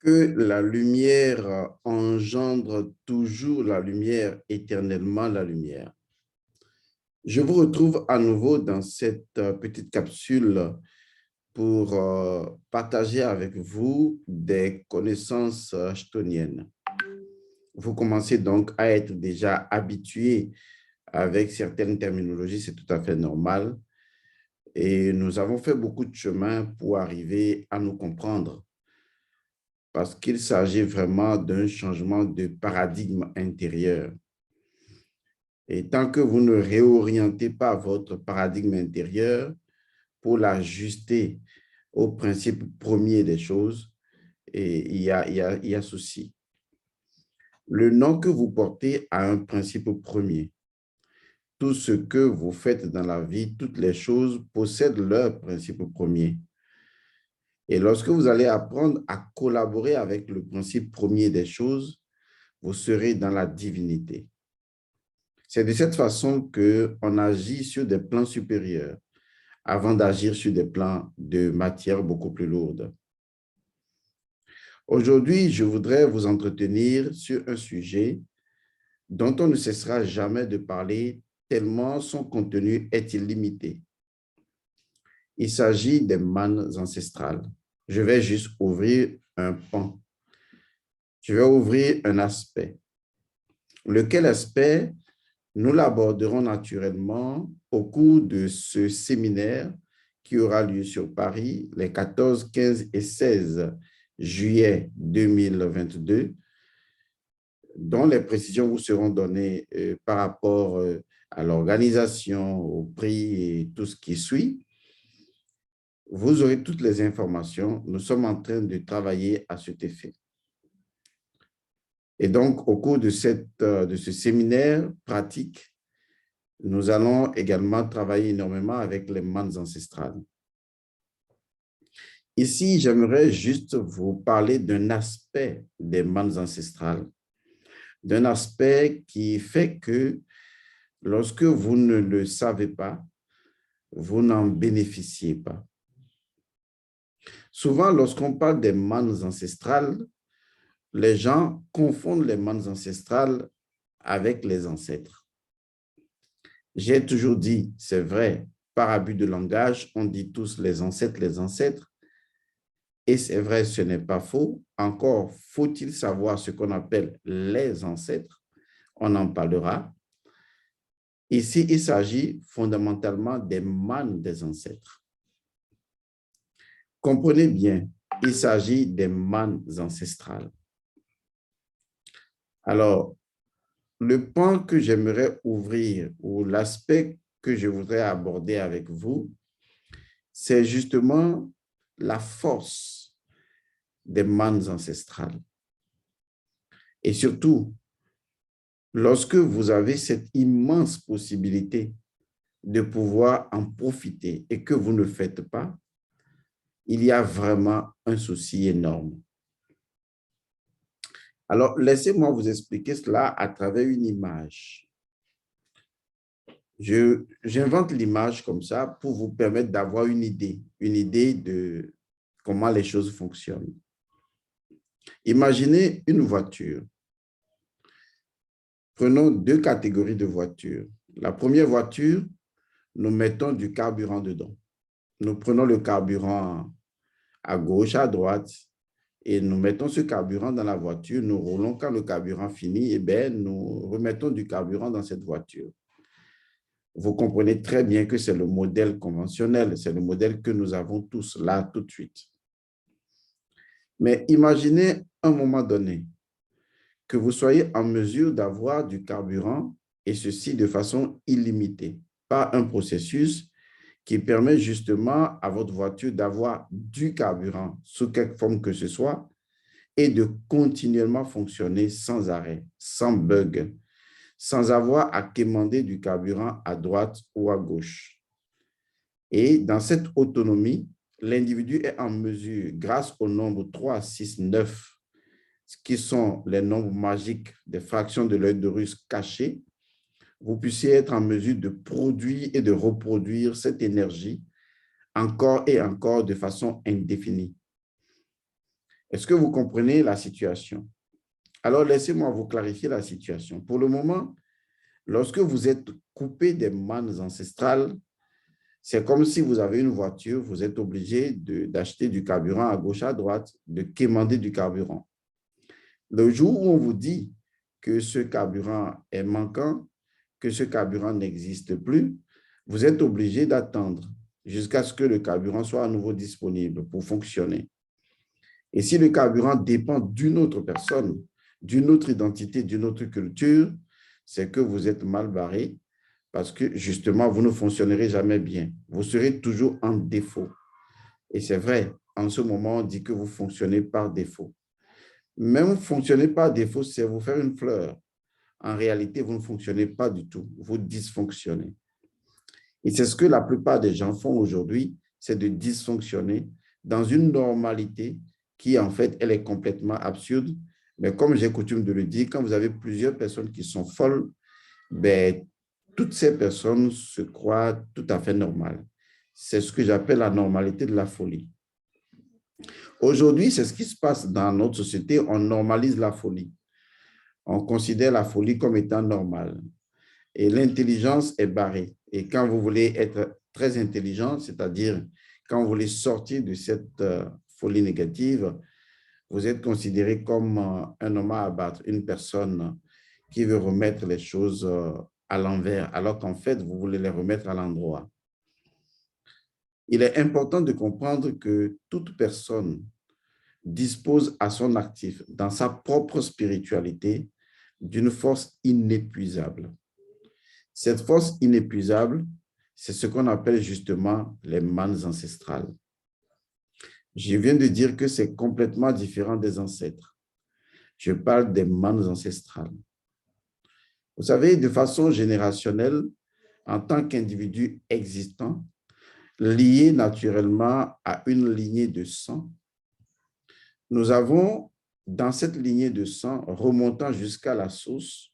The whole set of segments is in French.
Que la lumière engendre toujours la lumière, éternellement la lumière. Je vous retrouve à nouveau dans cette petite capsule pour partager avec vous des connaissances chtoniennes. Vous commencez donc à être déjà habitué avec certaines terminologies, c'est tout à fait normal. Et nous avons fait beaucoup de chemin pour arriver à nous comprendre parce qu'il s'agit vraiment d'un changement de paradigme intérieur. Et tant que vous ne réorientez pas votre paradigme intérieur pour l'ajuster au principe premier des choses, et il y a souci. Le nom que vous portez a un principe premier. Tout ce que vous faites dans la vie, toutes les choses possèdent leur principe premier. Et lorsque vous allez apprendre à collaborer avec le principe premier des choses, vous serez dans la divinité. C'est de cette façon qu'on agit sur des plans supérieurs avant d'agir sur des plans de matière beaucoup plus lourdes. Aujourd'hui, je voudrais vous entretenir sur un sujet dont on ne cessera jamais de parler tellement son contenu est illimité. Il s'agit des manes ancestrales. Je vais juste ouvrir un pan. Je vais ouvrir un aspect. Lequel aspect nous l'aborderons naturellement au cours de ce séminaire qui aura lieu sur Paris les 14, 15 et 16 juillet 2022, dont les précisions vous seront données par rapport à l'organisation, au prix et tout ce qui suit. Vous aurez toutes les informations. Nous sommes en train de travailler à cet effet. Et donc, au cours de ce séminaire pratique, nous allons également travailler énormément avec les manes ancestrales. Ici, j'aimerais juste vous parler d'un aspect des manes ancestrales, d'un aspect qui fait que lorsque vous ne le savez pas, vous n'en bénéficiez pas. Souvent, lorsqu'on parle des manes ancestrales, les gens confondent les manes ancestrales avec les ancêtres. J'ai toujours dit, c'est vrai, par abus de langage, on dit tous les ancêtres, et c'est vrai, ce n'est pas faux. Encore faut-il savoir ce qu'on appelle les ancêtres. On en parlera. Ici, il s'agit fondamentalement des manes des ancêtres. Comprenez bien, il s'agit des manes ancestrales. Alors, le pan que j'aimerais ouvrir ou l'aspect que je voudrais aborder avec vous, c'est justement la force des manes ancestrales. Et surtout, lorsque vous avez cette immense possibilité de pouvoir en profiter et que vous ne le faites pas, il y a vraiment un souci énorme. Alors, laissez-moi vous expliquer cela à travers une image. J'invente l'image comme ça pour vous permettre d'avoir une idée de comment les choses fonctionnent. Imaginez une voiture. Prenons deux catégories de voitures. La première voiture, nous mettons du carburant dedans. Nous prenons le carburant à gauche, à droite, et nous mettons ce carburant dans la voiture. Nous roulons. Quand le carburant finit, eh bien, nous remettons du carburant dans cette voiture. Vous comprenez très bien que c'est le modèle conventionnel, c'est le modèle que nous avons tous là tout de suite. Mais imaginez un moment donné que vous soyez en mesure d'avoir du carburant et ceci de façon illimitée, par un processus qui permet justement à votre voiture d'avoir du carburant sous quelque forme que ce soit et de continuellement fonctionner sans arrêt, sans bug, sans avoir à quémander du carburant à droite ou à gauche. Et dans cette autonomie, l'individu est en mesure, grâce au nombre 3, 6, 9, qui sont les nombres magiques des fractions de l'œil de Russe cachées, vous puissiez être en mesure de produire et de reproduire cette énergie encore et encore de façon indéfinie. Est-ce que vous comprenez la situation? Alors, laissez-moi vous clarifier la situation. Pour le moment, lorsque vous êtes coupé des mannes ancestrales, c'est comme si vous avez une voiture, vous êtes obligé d'acheter du carburant à gauche, à droite, de quémander du carburant. Le jour où on vous dit que ce carburant est manquant, que ce carburant n'existe plus, vous êtes obligé d'attendre jusqu'à ce que le carburant soit à nouveau disponible pour fonctionner. Et si le carburant dépend d'une autre personne, d'une autre identité, d'une autre culture, c'est que vous êtes mal barré parce que justement, vous ne fonctionnerez jamais bien. Vous serez toujours en défaut. Et c'est vrai, en ce moment, on dit que vous fonctionnez par défaut. Même fonctionner par défaut, c'est vous faire une fleur. En réalité, vous ne fonctionnez pas du tout. Vous dysfonctionnez. Et c'est ce que la plupart des gens font aujourd'hui, c'est de dysfonctionner dans une normalité qui, en fait, elle est complètement absurde. Mais comme j'ai coutume de le dire, quand vous avez plusieurs personnes qui sont folles, ben, toutes ces personnes se croient tout à fait normales. C'est ce que j'appelle la normalité de la folie. Aujourd'hui, c'est ce qui se passe dans notre société. On normalise la folie. On considère la folie comme étant normale. Et l'intelligence est barrée. Et quand vous voulez être très intelligent, c'est-à-dire quand vous voulez sortir de cette folie négative, vous êtes considéré comme un homme à abattre, une personne qui veut remettre les choses à l'envers, alors qu'en fait, vous voulez les remettre à l'endroit. Il est important de comprendre que toute personne dispose à son actif, dans sa propre spiritualité, d'une force inépuisable. Cette force inépuisable, c'est ce qu'on appelle justement les mannes ancestrales. Je viens de dire que c'est complètement différent des ancêtres. Je parle des mannes ancestrales. Vous savez, de façon générationnelle, en tant qu'individu existant, lié naturellement à une lignée de sang, nous avons dans cette lignée de sang, remontant jusqu'à la source,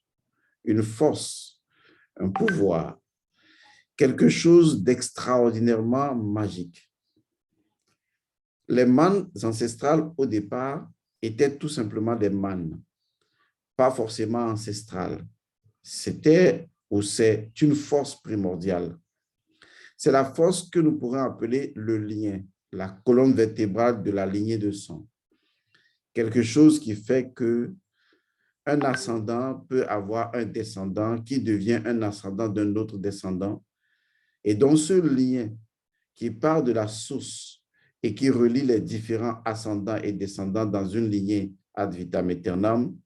une force, un pouvoir, quelque chose d'extraordinairement magique. Les mannes ancestrales, au départ, étaient tout simplement des mannes, pas forcément ancestrales. C'était ou c'est une force primordiale. C'est la force que nous pourrions appeler le lien, la colonne vertébrale de la lignée de sang. Quelque chose qui fait que un ascendant peut avoir un descendant qui devient un ascendant d'un autre descendant. Et donc, ce lien qui part de la source et qui relie les différents ascendants et descendants dans une lignée ad vitam aeternam,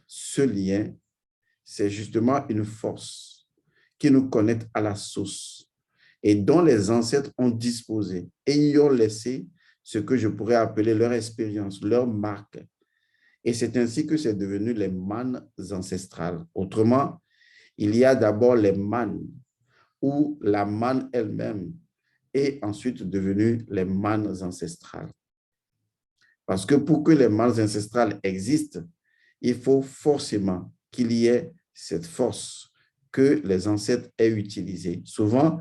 ce lien, c'est justement une force qui nous connecte à la source et dont les ancêtres ont disposé et y ont laissé ce que je pourrais appeler leur expérience, leur marque. Et c'est ainsi que c'est devenu les mannes ancestrales. Autrement, il y a d'abord les mannes, où la manne elle-même est ensuite devenue les mannes ancestrales. Parce que pour que les mannes ancestrales existent, il faut forcément qu'il y ait cette force que les ancêtres aient utilisée. Souvent,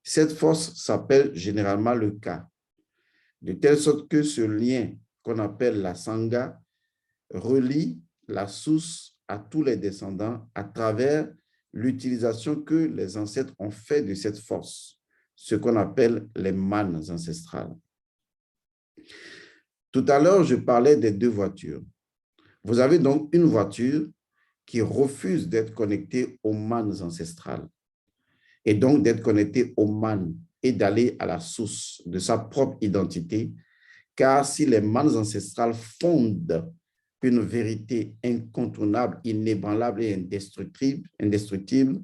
cette force s'appelle généralement le ka, de telle sorte que ce lien qu'on appelle la sangha relie la source à tous les descendants à travers l'utilisation que les ancêtres ont fait de cette force, ce qu'on appelle les mannes ancestrales. Tout à l'heure, je parlais des deux voitures. Vous avez donc une voiture qui refuse d'être connectée aux mannes ancestrales et donc d'être connectée aux mannes et d'aller à la source de sa propre identité, car si les mannes ancestrales fondent une vérité incontournable, inébranlable et indestructible,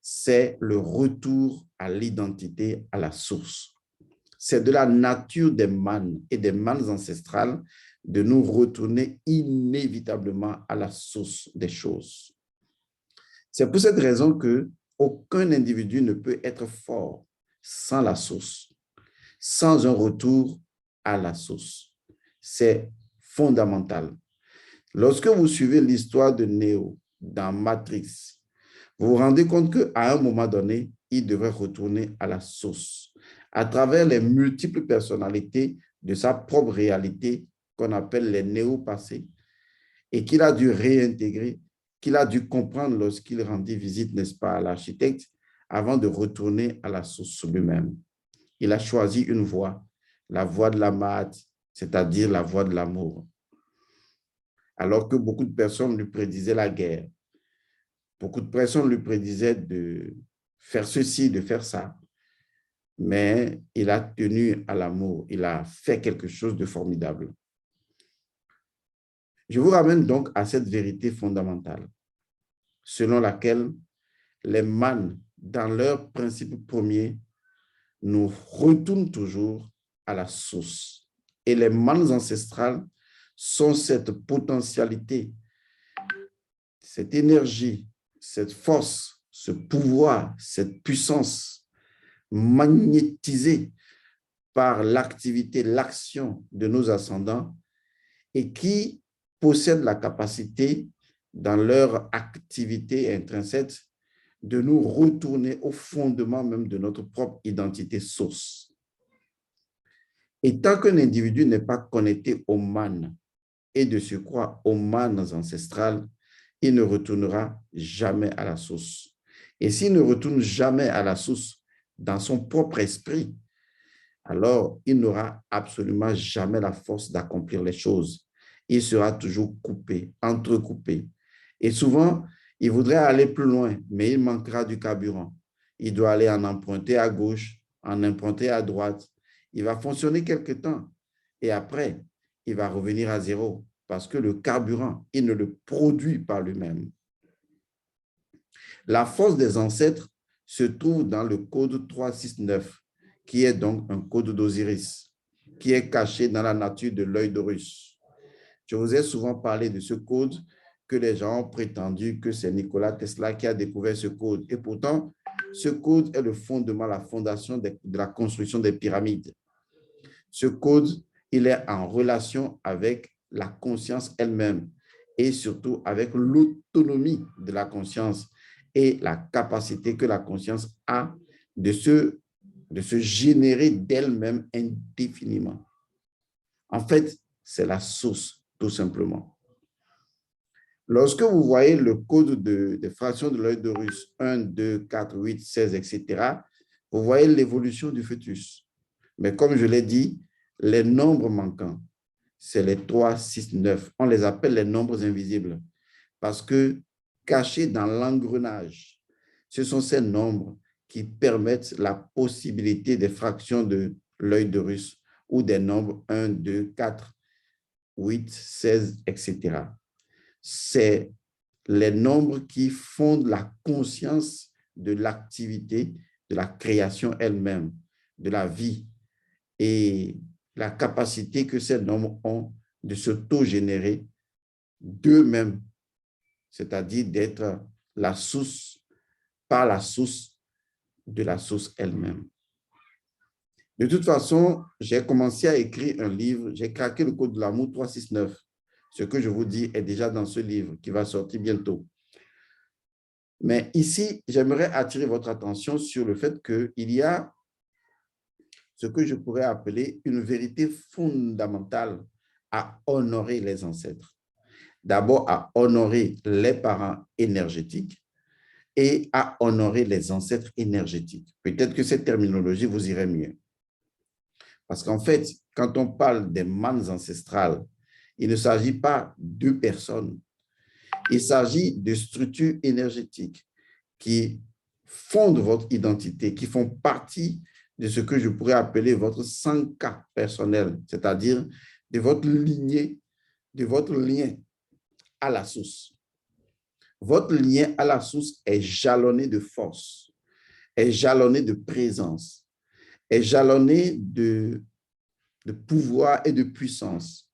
c'est le retour à l'identité, à la source. C'est de la nature des mannes et des mannes ancestrales de nous retourner inévitablement à la source des choses. C'est pour cette raison que aucun individu ne peut être fort sans la source, sans un retour à la source. C'est fondamental. Lorsque vous suivez l'histoire de Neo dans Matrix, vous vous rendez compte qu'à un moment donné, il devrait retourner à la source à travers les multiples personnalités de sa propre réalité qu'on appelle les néo-passés et qu'il a dû réintégrer, qu'il a dû comprendre lorsqu'il rendit visite, n'est-ce pas, à l'architecte avant de retourner à la source lui-même. Il a choisi une voie, la voie de la Ma'at, c'est-à-dire la voie de l'amour. Alors que beaucoup de personnes lui prédisaient la guerre, beaucoup de personnes lui prédisaient de faire ceci, de faire ça, mais il a tenu à l'amour, il a fait quelque chose de formidable. Je vous ramène donc à cette vérité fondamentale, selon laquelle les mânes, dans leur principe premier, nous retournent toujours à la source. Et les mânes ancestrales sont cette potentialité, cette énergie, cette force, ce pouvoir, cette puissance magnétisée par l'activité, l'action de nos ascendants et qui possèdent la capacité, dans leur activité intrinsèque, de nous retourner au fondement même de notre propre identité source. Et tant qu'un individu n'est pas connecté au man et de surcroît aux manes ancestrales, il ne retournera jamais à la source. Et s'il ne retourne jamais à la source dans son propre esprit, alors il n'aura absolument jamais la force d'accomplir les choses. Il sera toujours coupé, entrecoupé. Et souvent, il voudrait aller plus loin, mais il manquera du carburant. Il doit aller en emprunter à gauche, en emprunter à droite. Il va fonctionner quelque temps et après, il va revenir à zéro parce que le carburant, il ne le produit pas lui-même. La force des ancêtres se trouve dans le code 369, qui est donc un code d'Osiris, qui est caché dans la nature de l'œil d'Horus. Je vous ai souvent parlé de ce code que les gens ont prétendu que c'est Nikola Tesla qui a découvert ce code. Et pourtant, ce code est le fondement, la fondation de la construction des pyramides. Ce code, il est en relation avec la conscience elle-même et surtout avec l'autonomie de la conscience et la capacité que la conscience a de se générer d'elle-même indéfiniment. En fait, c'est la source, tout simplement. Lorsque vous voyez le code des fractions de l'œil d'Horus, 1, 2, 4, 8, 16, etc., vous voyez l'évolution du fœtus. Mais comme je l'ai dit, les nombres manquants, c'est les 3, 6, 9. On les appelle les nombres invisibles parce que cachés dans l'engrenage, ce sont ces nombres qui permettent la possibilité des fractions de l'œil d'Horus ou des nombres 1, 2, 4, 8, 16, etc. C'est les nombres qui fondent la conscience de l'activité, de la création elle-même, de la vie et la capacité que ces nombres ont de s'auto-générer d'eux-mêmes, c'est-à-dire d'être la source, par la source de la source elle-même. De toute façon, j'ai commencé à écrire un livre, j'ai craqué le code de l'amour 369. Ce que je vous dis est déjà dans ce livre qui va sortir bientôt. Mais ici, j'aimerais attirer votre attention sur le fait qu'il y a ce que je pourrais appeler une vérité fondamentale à honorer les ancêtres. D'abord, à honorer les parents énergétiques et à honorer les ancêtres énergétiques. Peut-être que cette terminologie vous irait mieux. Parce qu'en fait, quand on parle des mânes ancestrales, il ne s'agit pas de personnes. Il s'agit de structures énergétiques qui fondent votre identité, qui font partie de ce que je pourrais appeler votre sanka personnel, c'est-à-dire de votre lignée, de votre lien à la source. Votre lien à la source est jalonné de force, est jalonné de présence, est jalonné de pouvoir et de puissance,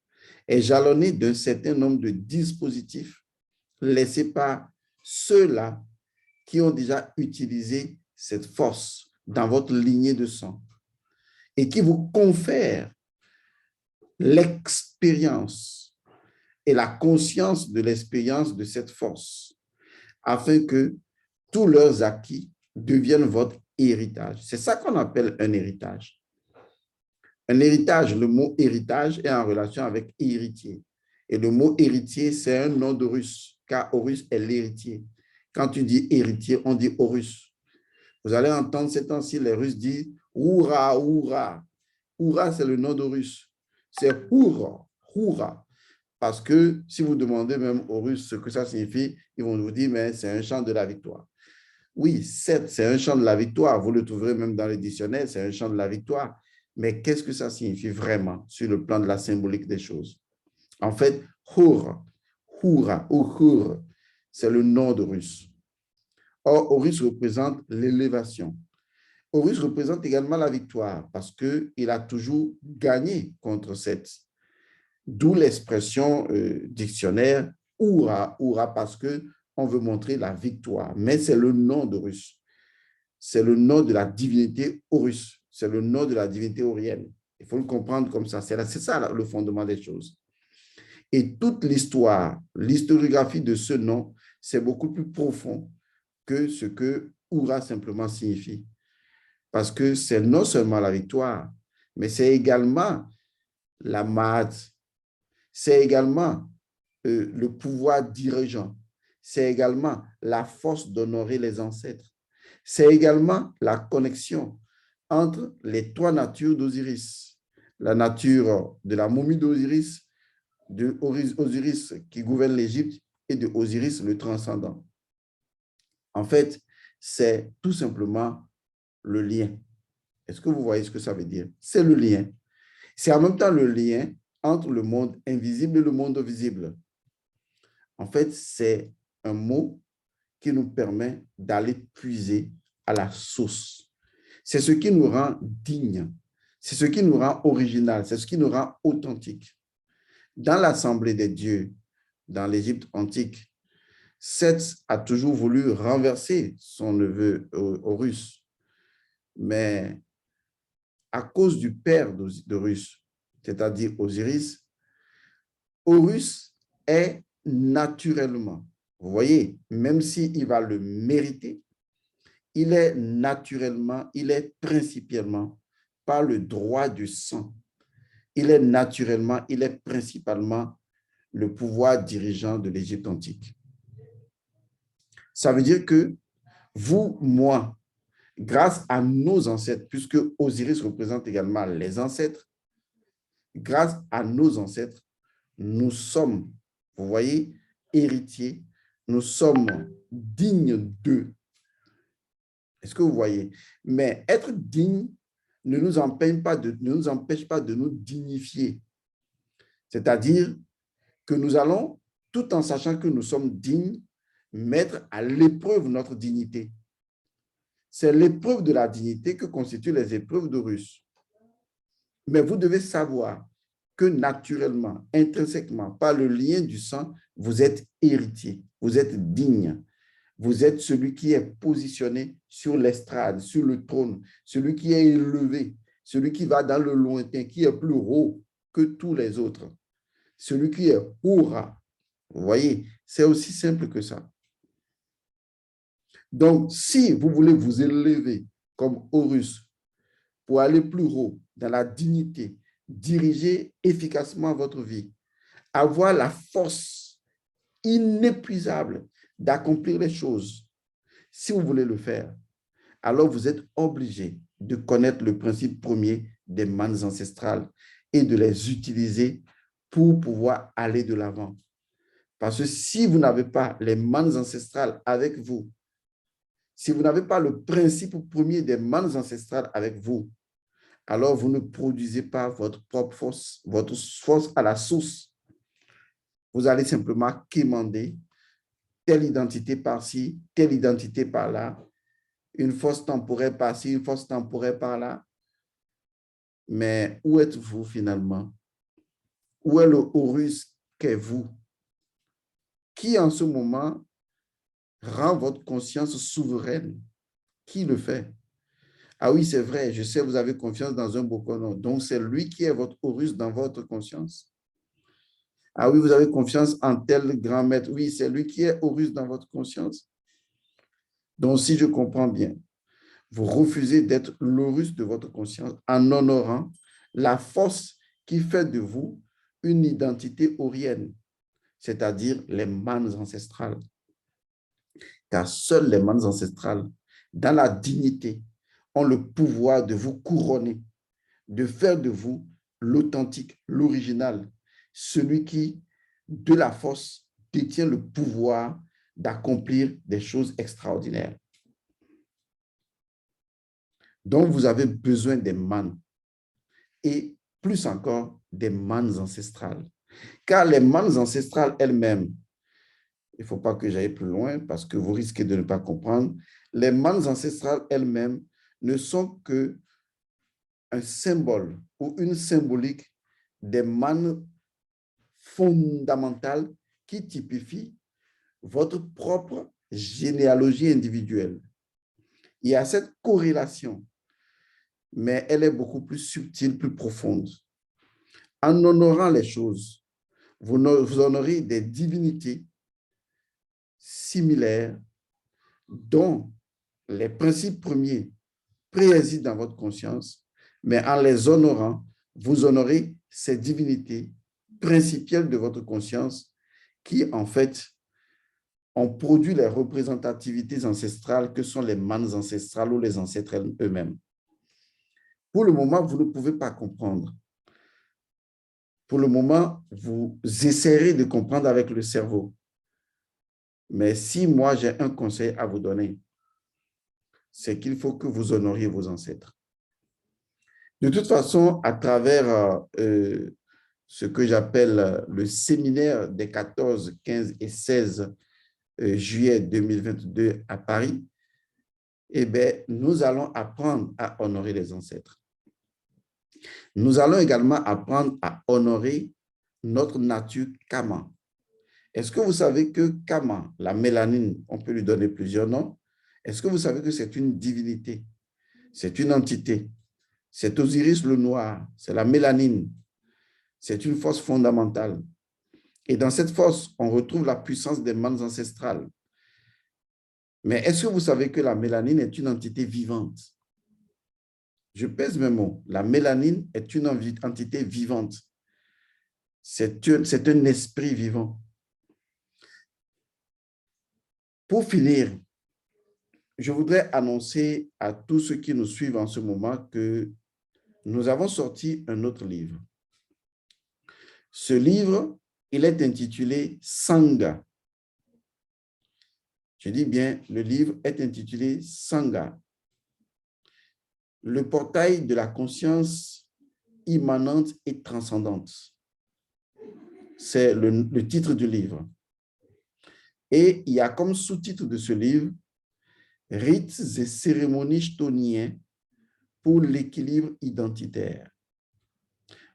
est jalonné d'un certain nombre de dispositifs laissés par ceux-là qui ont déjà utilisé cette force dans votre lignée de sang et qui vous confèrent l'expérience et la conscience de l'expérience de cette force afin que tous leurs acquis deviennent votre héritage. C'est ça qu'on appelle un héritage. Un héritage, le mot héritage est en relation avec héritier. Et le mot héritier, c'est un nom d'Horus, car Horus est l'héritier. Quand tu dis héritier, on dit Horus. Vous allez entendre ces temps-ci, les Russes disent Oura, Oura. Oura, c'est le nom d'Horus. C'est Oura, Oura. Parce que si vous demandez même aux Russes ce que ça signifie, ils vont vous dire, mais c'est un chant de la victoire. Oui, certes, c'est un chant de la victoire. Vous le trouverez même dans les dictionnaires, c'est un chant de la victoire. Mais qu'est-ce que ça signifie vraiment sur le plan de la symbolique des choses? En fait, Hur, Hura ou Hur, c'est le nom d'Horus. Or, Horus représente l'élévation. Horus représente également la victoire parce qu'il a toujours gagné contre Seth. D'où l'expression dictionnaire Oura, Oura, parce qu'on veut montrer la victoire. Mais c'est le nom d'Horus. C'est le nom de la divinité Horus. C'est le nom de la divinité aurienne. Il faut le comprendre comme ça. C'est ça le fondement des choses. Et toute l'histoire, l'historiographie de ce nom, c'est beaucoup plus profond que ce que Oura simplement signifie. Parce que c'est non seulement la victoire, mais c'est également la math, c'est également le pouvoir dirigeant, c'est également la force d'honorer les ancêtres, c'est également la connexion entre les trois natures d'Osiris, la nature de la momie d'Osiris, de Osiris qui gouverne l'Égypte et de Osiris le transcendant. En fait, c'est tout simplement le lien. Est-ce que vous voyez ce que ça veut dire? C'est le lien. C'est en même temps le lien entre le monde invisible et le monde visible. En fait, c'est un mot qui nous permet d'aller puiser à la source. C'est ce qui nous rend dignes. C'est ce qui nous rend original. C'est ce qui nous rend authentique. Dans l'Assemblée des dieux, dans l'Égypte antique, Seth a toujours voulu renverser son neveu Horus. Mais à cause du père d'Horus, c'est-à-dire Osiris, Horus est naturellement, vous voyez, même s'il va le mériter, il est naturellement, il est principalement par le droit du sang. Il est naturellement, il est principalement le pouvoir dirigeant de l'Égypte antique. Ça veut dire que vous, moi, grâce à nos ancêtres, puisque Osiris représente également les ancêtres, grâce à nos ancêtres, nous sommes, vous voyez, héritiers, nous sommes dignes d'eux. Est-ce que vous voyez? Mais être digne ne nous empêche pas de nous dignifier. C'est-à-dire que nous allons, tout en sachant que nous sommes dignes, mettre à l'épreuve notre dignité. C'est l'épreuve de la dignité que constituent les épreuves d'Horus. Mais vous devez savoir que naturellement, intrinsèquement, par le lien du sang, vous êtes héritier, vous êtes digne. Vous êtes celui qui est positionné sur l'estrade, sur le trône, celui qui est élevé, celui qui va dans le lointain, qui est plus haut que tous les autres, celui qui est Hura. Vous voyez, c'est aussi simple que ça. Donc, si vous voulez vous élever comme Horus pour aller plus haut dans la dignité, diriger efficacement votre vie, avoir la force inépuisable d'accomplir les choses, si vous voulez le faire, alors vous êtes obligé de connaître le principe premier des mannes ancestrales et de les utiliser pour pouvoir aller de l'avant. Parce que si vous n'avez pas les mannes ancestrales avec vous, si vous n'avez pas le principe premier des mannes ancestrales avec vous, alors vous ne produisez pas votre propre force, votre force à la source. Vous allez simplement quémander telle identité par-ci, telle identité par-là, une force temporaire par-ci, une force temporaire par-là. Mais où êtes-vous finalement? Où est le Horus qu'est vous? Qui en ce moment rend votre conscience souveraine? Qui le fait? Ah oui, c'est vrai, je sais, vous avez confiance dans un Bokono. Donc, c'est lui qui est votre Horus dans votre conscience. Ah oui, vous avez confiance en tel grand maître. Oui, c'est lui qui est Horus dans votre conscience. Donc, si je comprends bien, vous refusez d'être l'Horus de votre conscience en honorant la force qui fait de vous une identité aurienne, c'est-à-dire les manes ancestrales. Car seules les manes ancestrales, dans la dignité, ont le pouvoir de vous couronner, de faire de vous l'authentique, l'original, celui qui, de la force, détient le pouvoir d'accomplir des choses extraordinaires. Donc, vous avez besoin des manes et plus encore des manes ancestrales. Car les manes ancestrales elles-mêmes, il ne faut pas que j'aille plus loin parce que vous risquez de ne pas comprendre, les manes ancestrales elles-mêmes ne sont que un symbole ou une symbolique des manes fondamentales qui typifient votre propre généalogie individuelle. Il y a cette corrélation, mais elle est beaucoup plus subtile, plus profonde. En honorant les choses, vous honorez des divinités similaires dont les principes premiers président dans votre conscience, mais en les honorant, vous honorez ces divinités principielles de votre conscience qui, en fait, ont produit les représentativités ancestrales que sont les manes ancestrales ou les ancêtres eux-mêmes. Pour le moment, vous ne pouvez pas comprendre. Pour le moment, vous essayerez de comprendre avec le cerveau. Mais si moi, j'ai un conseil à vous donner, c'est qu'il faut que vous honoriez vos ancêtres. De toute façon, à travers ce que j'appelle le séminaire des 14, 15 et 16 juillet 2022 à Paris, eh bien, nous allons apprendre à honorer les ancêtres. Nous allons également apprendre à honorer notre nature Kama. Est-ce que vous savez que Kama, la mélanine, on peut lui donner plusieurs noms? Est-ce que vous savez que c'est une divinité? C'est une entité. C'est Osiris le noir, c'est la mélanine. C'est une force fondamentale. Et dans cette force, on retrouve la puissance des manes ancestrales. Mais est-ce que vous savez que la mélanine est une entité vivante? Je pèse mes mots. La mélanine est une entité vivante. C'est un esprit vivant. Pour finir, je voudrais annoncer à tous ceux qui nous suivent en ce moment que nous avons sorti un autre livre. Ce livre, il est intitulé Sangha. Je dis bien, le livre est intitulé Sangha, le portail de la conscience immanente et transcendante. C'est le titre du livre. Et il y a comme sous-titre de ce livre, Rites et cérémonies chtoniens pour l'équilibre identitaire.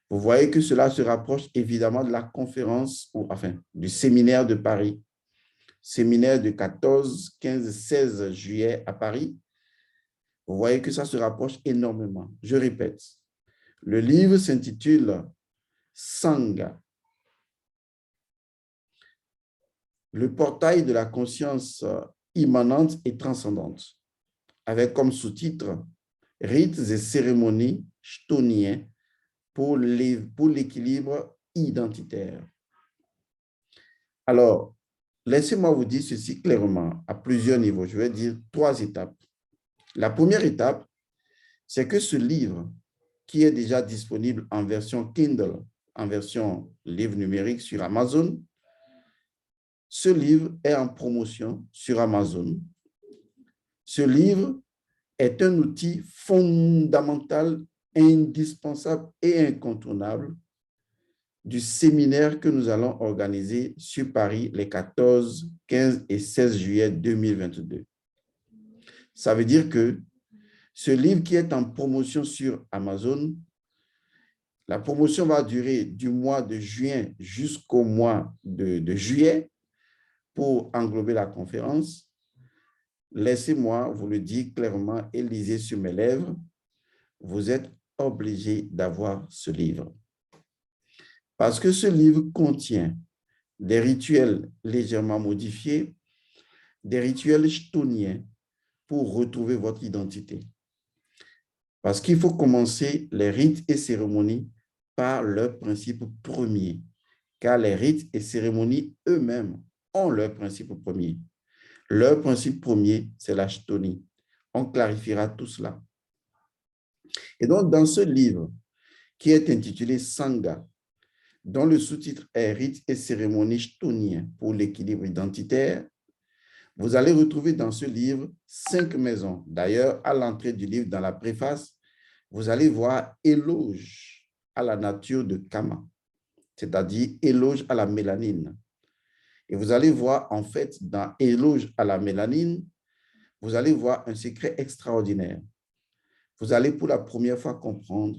Vous voyez que cela se rapproche évidemment de la conférence, ou enfin, du séminaire de Paris, séminaire de 14, 15, 16 juillet à Paris. Vous voyez que ça se rapproche énormément. Je répète, le livre s'intitule Sangha, le portail de la conscience immanente et transcendante, avec comme sous-titre Rites et cérémonies chtoniens pour l'équilibre identitaire. Alors, laissez-moi vous dire ceci clairement, à plusieurs niveaux. Je vais dire 3 étapes. La première étape, c'est que ce livre, qui est déjà disponible en version Kindle, en version livre numérique sur Amazon, ce livre est en promotion sur Amazon. Ce livre est un outil fondamental, indispensable et incontournable du séminaire que nous allons organiser sur Paris les 14, 15 et 16 juillet 2022. Ça veut dire que ce livre qui est en promotion sur Amazon, la promotion va durer du mois de juin jusqu'au mois de juillet pour englober la conférence. Laissez-moi vous le dire clairement et lisez sur mes lèvres, vous êtes obligé d'avoir ce livre. Parce que ce livre contient des rituels légèrement modifiés, des rituels chtoniens pour retrouver votre identité. Parce qu'il faut commencer les rites et cérémonies par leur principe premier, car les rites et cérémonies eux-mêmes ont leur principe premier. Leur principe premier, c'est la chtonie. On clarifiera tout cela. Et donc, dans ce livre qui est intitulé Sangha, dont le sous-titre est Rites et cérémonies chtoniens pour l'équilibre identitaire, vous allez retrouver dans ce livre 5 maisons. D'ailleurs, à l'entrée du livre, dans la préface, vous allez voir éloge à la nature de Kama, c'est-à-dire éloge à la mélanine. Et vous allez voir, en fait, dans éloge à la mélanine, vous allez voir un secret extraordinaire. Vous allez pour la première fois comprendre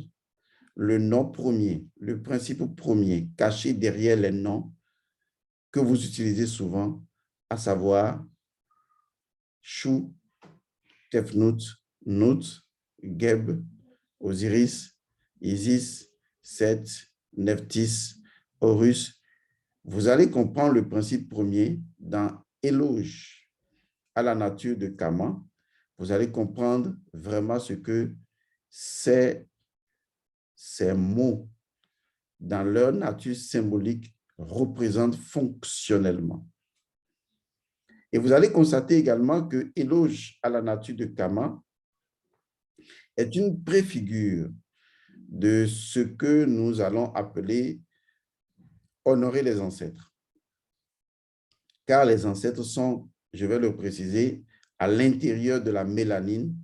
le nom premier, le principe premier caché derrière les noms que vous utilisez souvent, à savoir Shu, Tefnut, Nut, Geb, Osiris, Isis, Set, Nephthys, Horus. Vous allez comprendre le principe premier dans Éloge à la nature de Kama. Vous allez comprendre vraiment ce que ces mots, dans leur nature symbolique, représentent fonctionnellement. Et vous allez constater également que Éloge à la nature de Kama est une préfigure de ce que nous allons appeler honorer les ancêtres. Car les ancêtres sont, je vais le préciser, à l'intérieur de la mélanine,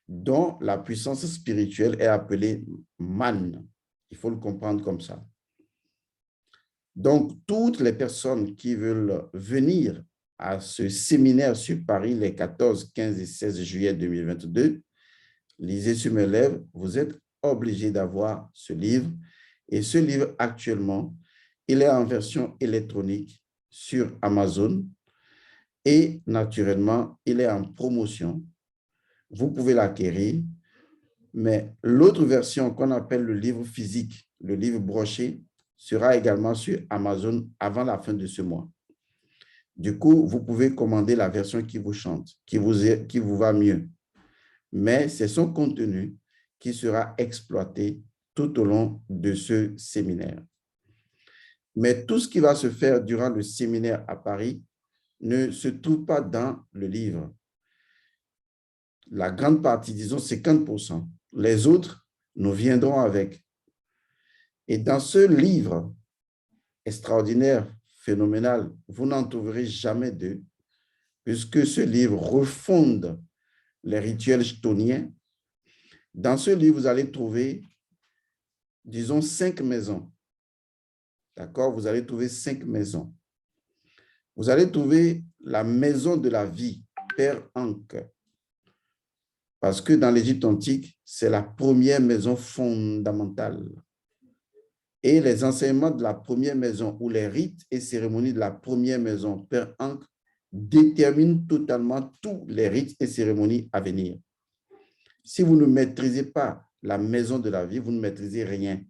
dont la puissance spirituelle est appelée man. Il faut le comprendre comme ça. Donc, toutes les personnes qui veulent venir à ce séminaire sur Paris les 14, 15 et 16 juillet 2022, lisez sur mes lèvres, vous êtes obligés d'avoir ce livre. Et ce livre, actuellement, il est en version électronique sur Amazon et naturellement, il est en promotion. Vous pouvez l'acquérir, mais l'autre version qu'on appelle le livre physique, le livre broché, sera également sur Amazon avant la fin de ce mois. Du coup, vous pouvez commander la version qui vous chante, qui vous va mieux. Mais c'est son contenu qui sera exploité tout au long de ce séminaire. Mais tout ce qui va se faire durant le séminaire à Paris ne se trouve pas dans le livre. La grande partie, disons 50%, les autres, nous viendrons avec. Et dans ce livre extraordinaire, phénoménal, vous n'en trouverez jamais deux, puisque ce livre refonde les rituels chtoniens. Dans ce livre, vous allez trouver, disons, 5 maisons. D'accord? Vous allez trouver 5 maisons. Vous allez trouver la maison de la vie, Père Ankh. Parce que dans l'Égypte antique, c'est la première maison fondamentale. Et les enseignements de la première maison ou les rites et cérémonies de la première maison, Père Ankh, déterminent totalement tous les rites et cérémonies à venir. Si vous ne maîtrisez pas la maison de la vie, vous ne maîtrisez rien,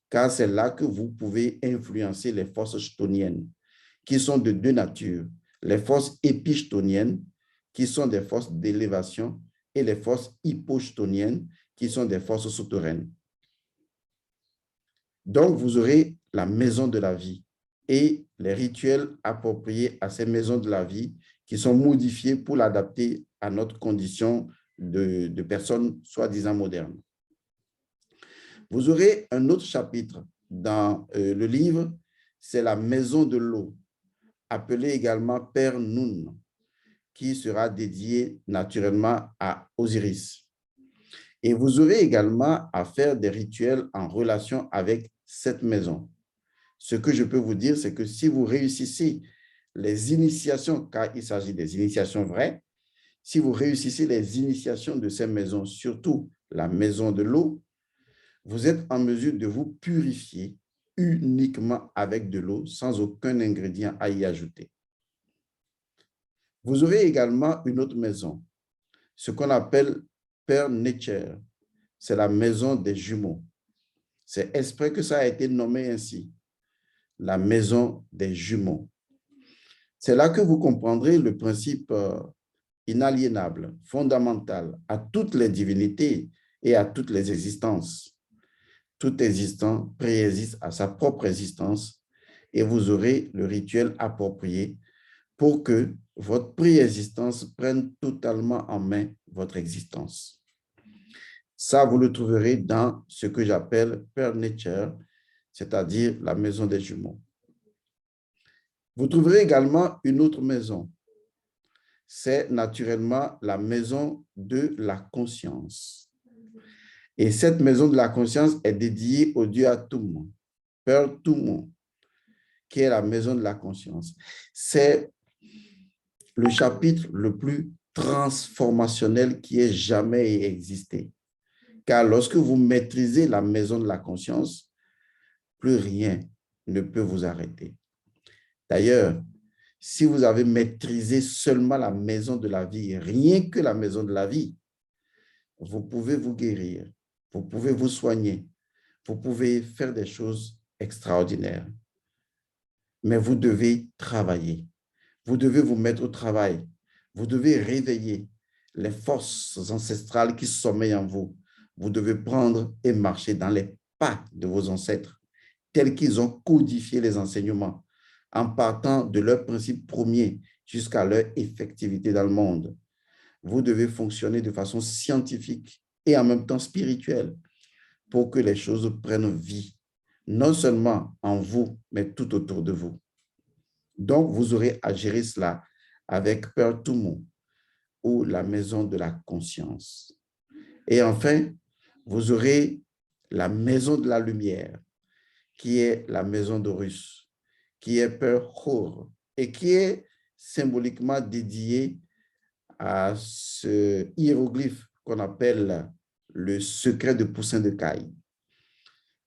car c'est là que vous pouvez influencer les forces chtoniennes, qui sont de deux natures, les forces épichtoniennes, qui sont des forces d'élévation, et les forces hypochtoniennes, qui sont des forces souterraines. Donc, vous aurez la maison de la vie et les rituels appropriés à ces maisons de la vie qui sont modifiés pour l'adapter à notre condition de personnes soi-disant modernes. Vous aurez un autre chapitre dans le livre, c'est la maison de l'eau, appelée également Père Nun, qui sera dédié naturellement à Osiris. Et vous aurez également à faire des rituels en relation avec cette maison. Ce que je peux vous dire, c'est que si vous réussissez les initiations, car il s'agit des initiations vraies, si vous réussissez les initiations de ces maisons, surtout la maison de l'eau, vous êtes en mesure de vous purifier uniquement avec de l'eau, sans aucun ingrédient à y ajouter. Vous aurez également une autre maison, ce qu'on appelle Père Nature. C'est la maison des jumeaux. C'est exprès que ça a été nommé ainsi, la maison des jumeaux. C'est là que vous comprendrez le principe inaliénable, fondamental à toutes les divinités et à toutes les existences. Tout existant préexiste à sa propre existence et vous aurez le rituel approprié pour que votre préexistence prenne totalement en main votre existence. Ça, vous le trouverez dans ce que j'appelle Pearl Nature, c'est-à-dire la maison des jumeaux. Vous trouverez également une autre maison. C'est naturellement la maison de la conscience. Et cette maison de la conscience est dédiée au dieu Atum, Pearl Tumon, qui est la maison de la conscience. C'est le chapitre le plus transformationnel qui ait jamais existé. Car lorsque vous maîtrisez la maison de la conscience, plus rien ne peut vous arrêter. D'ailleurs, si vous avez maîtrisé seulement la maison de la vie, rien que la maison de la vie, vous pouvez vous guérir, vous pouvez vous soigner, vous pouvez faire des choses extraordinaires. Mais vous devez travailler. Vous devez vous mettre au travail. Vous devez réveiller les forces ancestrales qui sommeillent en vous. Vous devez prendre et marcher dans les pas de vos ancêtres, tels qu'ils ont codifié les enseignements, en partant de leurs principes premiers jusqu'à leur effectivité dans le monde. Vous devez fonctionner de façon scientifique et en même temps spirituelle pour que les choses prennent vie, non seulement en vous, mais tout autour de vous. Donc, vous aurez à gérer cela avec Pearl Tumon ou la maison de la conscience. Et enfin, vous aurez la maison de la lumière, qui est la maison d'Horus, qui est Pearl Hor, et qui est symboliquement dédiée à ce hiéroglyphe qu'on appelle le secret de Poussin de Caille.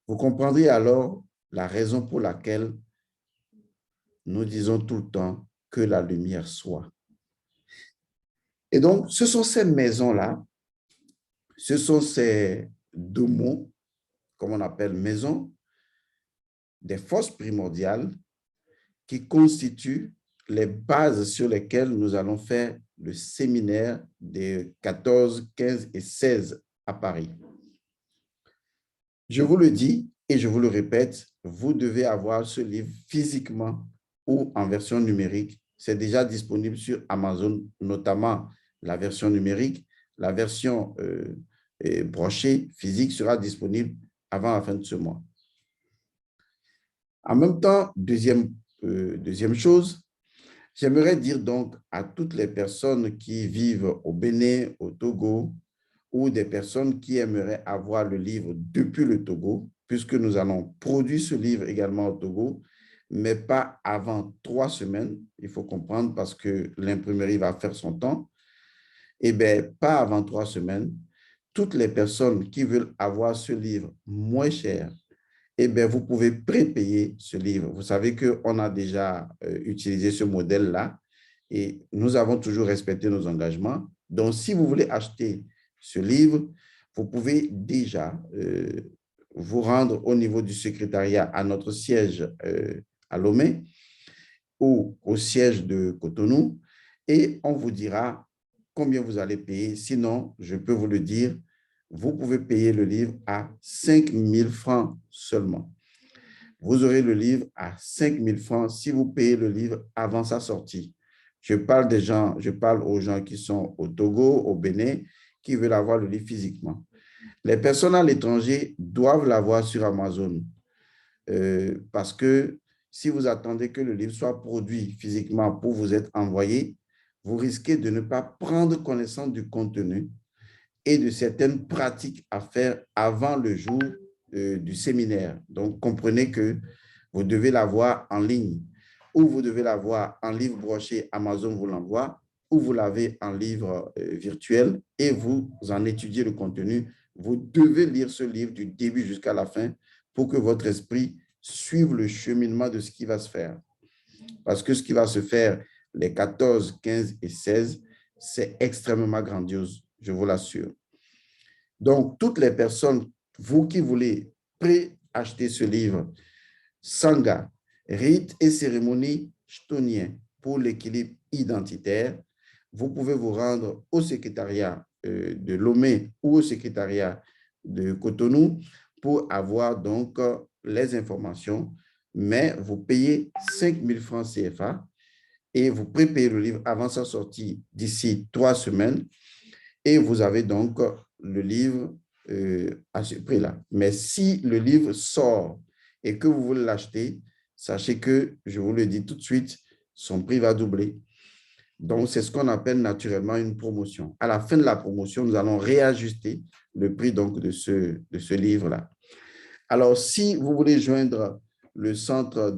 Vous comprendrez alors la raison pour laquelle nous disons tout le temps que la lumière soit. Et donc, ce sont ces maisons-là, ce sont ces deux mots, comme on appelle maison, des forces primordiales qui constituent les bases sur lesquelles nous allons faire le séminaire des 14, 15 et 16 à Paris. Je vous le dis et je vous le répète, vous devez avoir ce livre physiquement ou en version numérique. C'est déjà disponible sur Amazon, notamment la version numérique. La version brochée physique sera disponible avant la fin de ce mois. En même temps, deuxième chose, j'aimerais dire donc à toutes les personnes qui vivent au Bénin, au Togo, ou des personnes qui aimeraient avoir le livre depuis le Togo, puisque nous allons produire ce livre également au Togo, mais pas avant 3 semaines, il faut comprendre, parce que l'imprimerie va faire son temps. Eh bien, pas avant 3 semaines. Toutes les personnes qui veulent avoir ce livre moins cher, eh bien, vous pouvez prépayer ce livre. Vous savez qu'on a déjà utilisé ce modèle-là et nous avons toujours respecté nos engagements. Donc, si vous voulez acheter ce livre, vous pouvez déjà vous rendre au niveau du secrétariat à notre siège à Lomé ou au siège de Cotonou et on vous dira combien vous allez payer. Sinon, je peux vous le dire, vous pouvez payer le livre à 5 000 francs seulement. Vous aurez le livre à 5 000 francs si vous payez le livre avant sa sortie. Je parle aux gens qui sont au Togo, au Bénin, qui veulent avoir le livre physiquement. Les personnes à l'étranger doivent l'avoir sur Amazon parce que si vous attendez que le livre soit produit physiquement pour vous être envoyé, vous risquez de ne pas prendre connaissance du contenu et de certaines pratiques à faire avant le jour du séminaire. Donc, comprenez que vous devez l'avoir en ligne ou vous devez l'avoir en livre broché, Amazon vous l'envoie, ou vous l'avez en livre virtuel et vous en étudiez le contenu. Vous devez lire ce livre du début jusqu'à la fin pour que votre esprit suive le cheminement de ce qui va se faire. Parce que ce qui va se faire les 14, 15 et 16, c'est extrêmement grandiose, je vous l'assure. Donc, toutes les personnes, vous qui voulez pré-acheter ce livre, Sangha, rites et cérémonies chthoniens pour l'équilibre identitaire, vous pouvez vous rendre au secrétariat de Lomé ou au secrétariat de Cotonou pour avoir donc les informations, mais vous payez 5 000 francs CFA et vous prépayez le livre avant sa sortie d'ici 3 semaines et vous avez donc le livre à ce prix-là. Mais si le livre sort et que vous voulez l'acheter, sachez que, je vous le dis tout de suite, son prix va doubler. Donc, c'est ce qu'on appelle naturellement une promotion. À la fin de la promotion, nous allons réajuster le prix donc, de ce livre-là. Alors, si vous voulez joindre le centre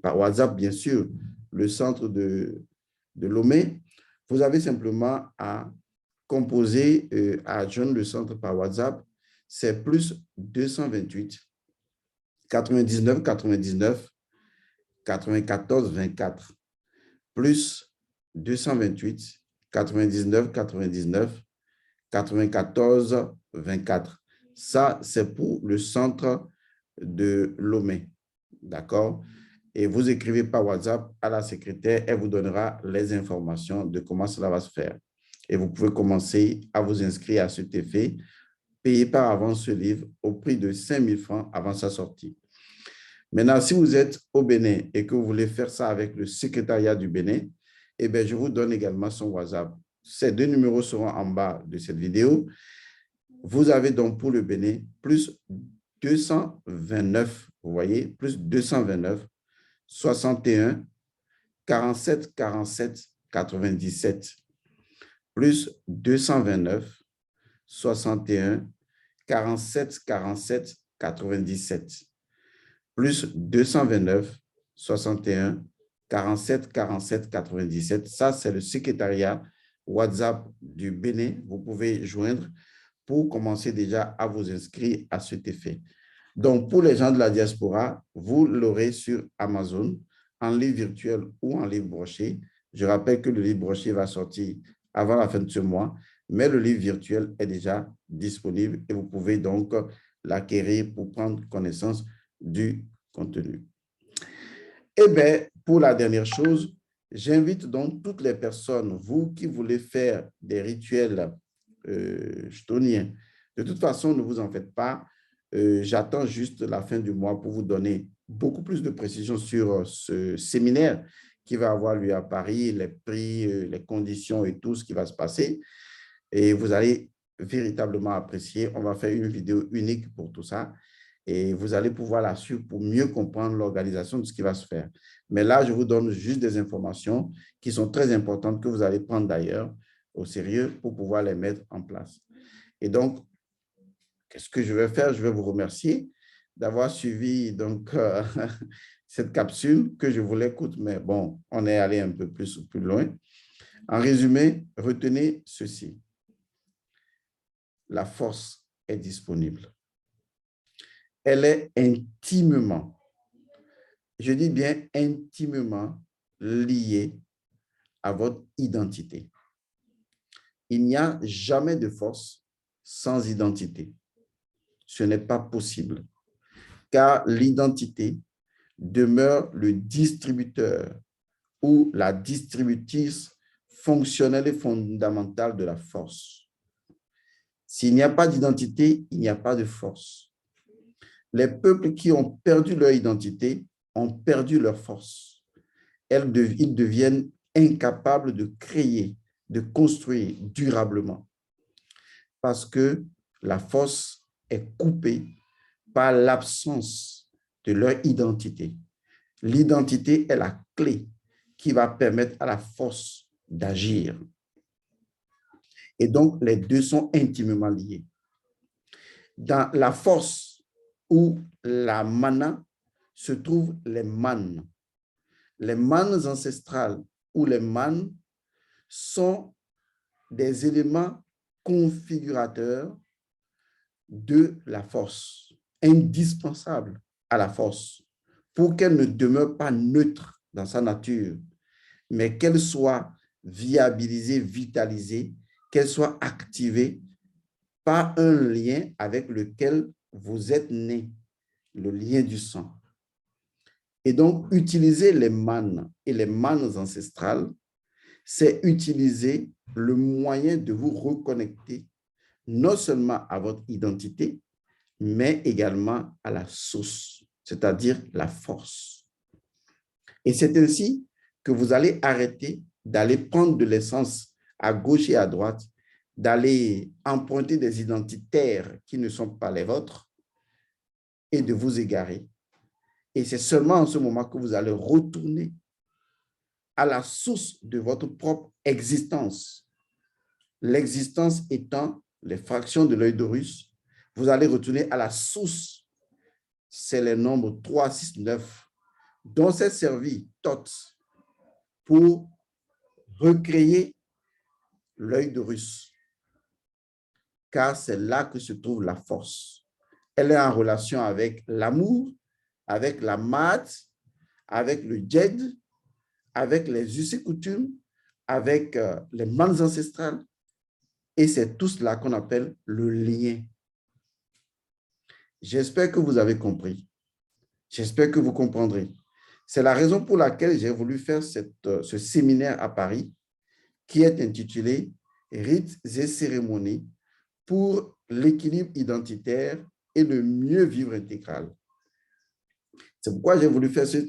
par WhatsApp, bien sûr, le centre de Lomé, vous avez simplement à composer, à joindre le centre par WhatsApp, c'est plus 228 99 99 94 24 plus 228 99 99 94 24. Ça, c'est pour le centre de Lomé. D'accord? Et vous écrivez par WhatsApp à la secrétaire, elle vous donnera les informations de comment cela va se faire. Et vous pouvez commencer à vous inscrire à cet effet, payer par avance ce livre au prix de 5 000 francs avant sa sortie. Maintenant, si vous êtes au Bénin et que vous voulez faire ça avec le secrétariat du Bénin, eh bien, je vous donne également son WhatsApp. Ces deux numéros seront en bas de cette vidéo. Vous avez donc pour le Bénin plus 229, vous voyez, plus 229, 61, 47, 47, 97, plus 229, 61, 47, 47, 97, plus 229, 61, 47, 47, 97. Ça, c'est le secrétariat WhatsApp du Bénin. Vous pouvez joindre pour commencer déjà à vous inscrire à cet effet. Donc, pour les gens de la diaspora, vous l'aurez sur Amazon, en livre virtuel ou en livre broché. Je rappelle que le livre broché va sortir avant la fin de ce mois, mais le livre virtuel est déjà disponible et vous pouvez donc l'acquérir pour prendre connaissance du contenu. Et bien, pour la dernière chose, j'invite donc toutes les personnes, vous qui voulez faire des rituels chthoniens, de toute façon, ne vous en faites pas. J'attends juste la fin du mois pour vous donner beaucoup plus de précisions sur ce séminaire qui va avoir lieu à Paris, les prix, les conditions et tout ce qui va se passer. Et vous allez véritablement apprécier. On va faire une vidéo unique pour tout ça. Et vous allez pouvoir la suivre pour mieux comprendre l'organisation de ce qui va se faire. Mais là, je vous donne juste des informations qui sont très importantes que vous allez prendre d'ailleurs au sérieux pour pouvoir les mettre en place. Et donc, qu'est-ce que je vais faire? Je vais vous remercier d'avoir suivi donc, cette capsule que je voulais courte, mais bon, on est allé un peu plus loin. En résumé, retenez ceci. La force est disponible. Elle est intimement, je dis bien intimement liée à votre identité. Il n'y a jamais de force sans identité. Ce n'est pas possible, car l'identité demeure le distributeur ou la distributrice fonctionnelle et fondamentale de la force. S'il n'y a pas d'identité, il n'y a pas de force. Les peuples qui ont perdu leur identité ont perdu leur force. Ils deviennent incapables de créer, de construire durablement parce que la force est coupée par l'absence de leur identité. L'identité est la clé qui va permettre à la force d'agir. Et donc, les deux sont intimement liés. Dans la force ou la mana se trouvent les manes. Les manes ancestrales ou les manes sont des éléments configurateurs de la force, indispensables à la force, pour qu'elle ne demeure pas neutre dans sa nature, mais qu'elle soit viabilisée, vitalisée, qu'elle soit activée par un lien avec lequel vous êtes né, le lien du sang. Et donc, utiliser les manes et les manes ancestrales, c'est utiliser le moyen de vous reconnecter non seulement à votre identité, mais également à la source, c'est-à-dire la force. Et c'est ainsi que vous allez arrêter d'aller prendre de l'essence à gauche et à droite, d'aller emprunter des identitaires qui ne sont pas les vôtres et de vous égarer. Et c'est seulement en ce moment que vous allez retourner à la source de votre propre existence. L'existence étant les fractions de l'œil d'Horus, vous allez retourner à la source. C'est les nombres 3, 6, 9, dont s'est servi Thoth pour recréer l'œil d'Horus, car c'est là que se trouve la force. Elle est en relation avec l'amour, avec la mat, avec le djed, avec les us et coutumes, avec les mannes ancestrales, et c'est tout cela qu'on appelle le lien. J'espère que vous avez compris. J'espère que vous comprendrez. C'est la raison pour laquelle j'ai voulu faire ce séminaire à Paris qui est intitulé « Rites et cérémonies pour l'équilibre identitaire et le mieux vivre intégral ». C'est pourquoi j'ai voulu faire ce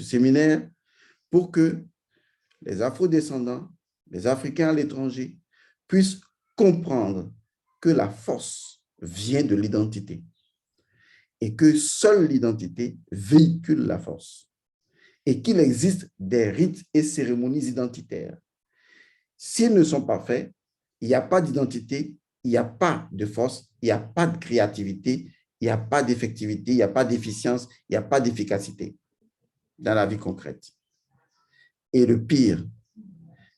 séminaire pour que les afrodescendants, les Africains à l'étranger puissent comprendre que la force vient de l'identité et que seule l'identité véhicule la force et qu'il existe des rites et cérémonies identitaires. S'ils ne sont pas faits, il n'y a pas d'identité, il n'y a pas de force, il n'y a pas de créativité, il n'y a pas d'effectivité, il n'y a pas d'efficience, il n'y a pas d'efficacité dans la vie concrète. Et le pire,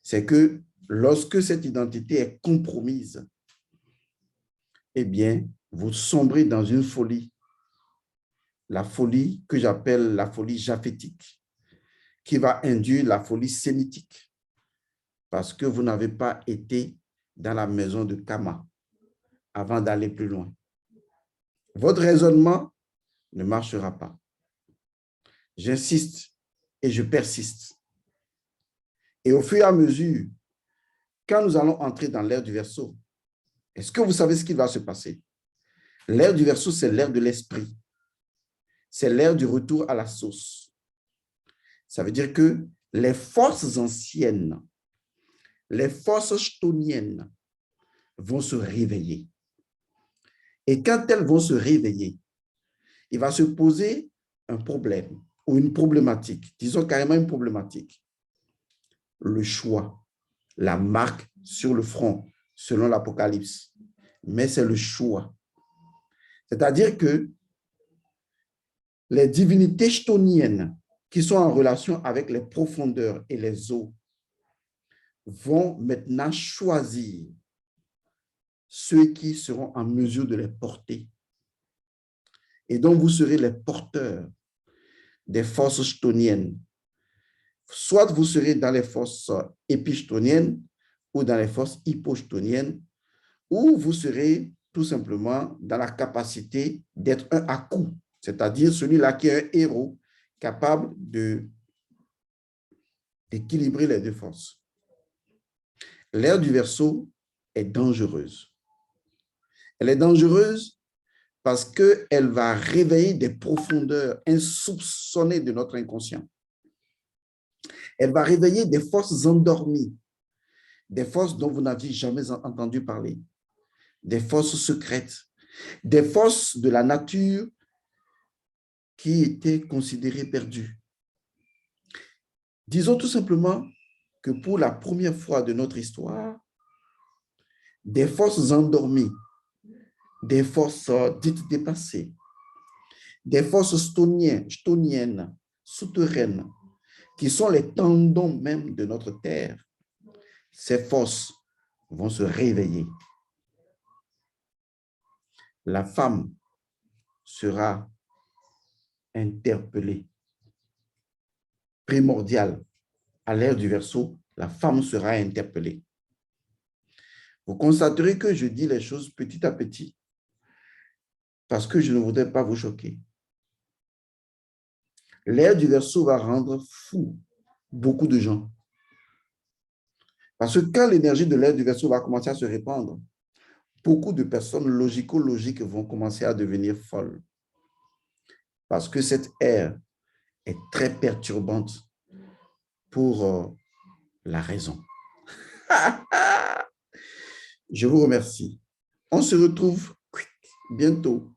c'est que lorsque cette identité est compromise, eh bien, vous sombrez dans une folie, la folie que j'appelle la folie japhétique, qui va induire la folie sémitique, parce que vous n'avez pas été dans la maison de Kama avant d'aller plus loin. Votre raisonnement ne marchera pas. J'insiste et je persiste. Et au fur et à mesure, quand nous allons entrer dans l'ère du Verseau, est-ce que vous savez ce qui va se passer? L'ère du Verseau, c'est l'ère de l'esprit. C'est l'ère du retour à la source. Ça veut dire que les forces anciennes, les forces chtoniennes vont se réveiller. Et quand elles vont se réveiller, il va se poser un problème ou une problématique, disons carrément une problématique. Le choix, la marque sur le front, selon l'Apocalypse. Mais c'est le choix. C'est-à-dire que les divinités chtoniennes qui sont en relation avec les profondeurs et les eaux vont maintenant choisir ceux qui seront en mesure de les porter. Et donc, vous serez les porteurs des forces chtoniennes. Soit vous serez dans les forces épichtoniennes ou dans les forces hypochtoniennes, ou vous serez tout simplement dans la capacité d'être un Aku, c'est-à-dire celui-là qui est un héros capable d'équilibrer les deux forces. L'ère du Verseau est dangereuse. Elle est dangereuse parce qu'elle va réveiller des profondeurs insoupçonnées de notre inconscient. Elle va réveiller des forces endormies, des forces dont vous n'aviez jamais entendu parler, des forces secrètes, des forces de la nature qui étaient considérées perdues. Disons tout simplement que pour la première fois de notre histoire, des forces endormies, des forces dites dépassées, des forces chtoniennes, souterraines, qui sont les tendons même de notre terre, ces forces vont se réveiller. La femme sera interpellée. Primordial, à l'ère du Verseau, la femme sera interpellée. Vous constaterez que je dis les choses petit à petit parce que je ne voudrais pas vous choquer. L'ère du Verseau va rendre fou beaucoup de gens. Parce que quand l'énergie de l'air du vaisseau va commencer à se répandre, beaucoup de personnes logico-logiques vont commencer à devenir folles. Parce que cette ère est très perturbante pour la raison. Je vous remercie. On se retrouve bientôt